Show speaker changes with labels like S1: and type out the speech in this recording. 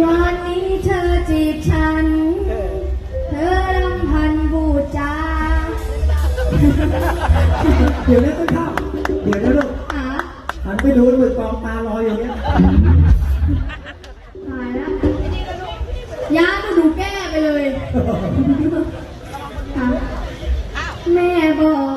S1: วันนี้เธอจีบฉันเธอรำพันบูจา
S2: เดี๋ยวนะต้นข้าวเดี๋ยวนะลูกหันไปดูมือกองตาลอยอย่างเงี้ย
S1: ตายแล้วย่ามาดูแก้ไปเลยแม่บอก